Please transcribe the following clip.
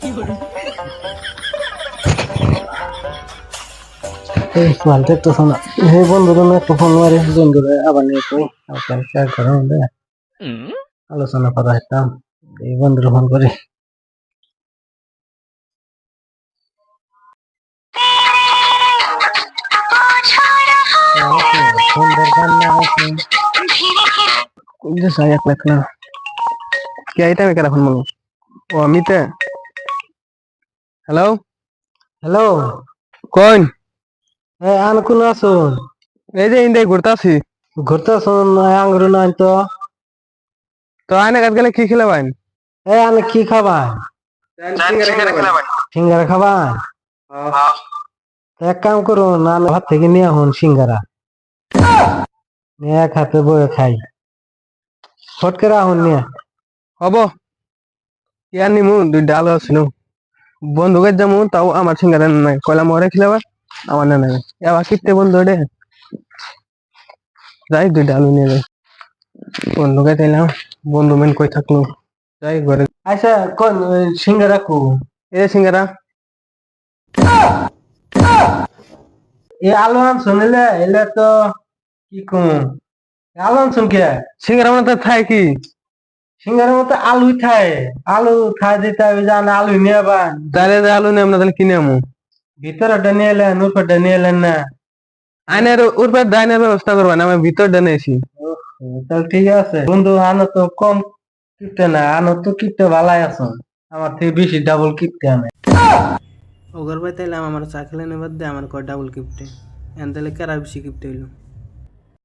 এই মানতে তো শোনা এই বন্ধুরা একটা ফোন মারে বন্ধুরা আবার নিয়ে কই আপনার শেয়ার করা হবে আলোচনা করা হইতাম এই বন্ধুরা ফোন করে এক লাখ না কি আইটা আমি কেন ফোন মারবো ও আমিতে হ্যালো হ্যালো কোন আন কোন আছো এই যে ইন্দাই ঘুরতাছি ঘুরতাছো আঙ্গুর নাই তো তো আনে কাজ গেলে কি খেলে বাইন আনে কি খাবা সিঙ্গারা খাবা এক কাম করো না ভাত থেকে নিয়ে হন সিঙ্গারা এক হাতে বয়ে খাই ফট করে আহুন নিয়ে হব ইয়ার নিমু দুই ডাল আছিল বন্ধুকে যেমন তাও আমার সিঙ্গারা নাই কয়লা মরে খেলাবা আমার না নাই এবার কিনতে বন্ধু রে যাই দুই ডাল নিয়ে যাই বন্ধুকে দিলাম বন্ধু মেন কই থাকলো যাই ঘরে আচ্ছা কোন সিঙ্গারা কো এ সিঙ্গারা এ আলু আম শুনলে এলে তো কি কম আলু আম শুনকে সিঙ্গারা মানে থাই কি সিঙ্গারা মতো আলু থাই আলু থাই দিতে হবে জানে আলু নিয়ে বা তাহলে আলু নিয়ে আমরা তাহলে কিনে আমু ভিতরটা নিয়ে এলেন উপরটা নিয়ে এলেন না আইনের উপর ডাইনের ব্যবস্থা করবা না আমি ভিতরটা নিয়েছি তাহলে ঠিক আছে বন্ধু আনো তো কম কিনতে না আনো তো কিনতে ভালাই আছো আমার থেকে বেশি ডাবল কিনতে আনে ওগর ভাই তাইলে আমার চা খেলে নেবার দে আমার কয় ডাবল গিফটে এন তাহলে কেরা বেশি গিফট হইলো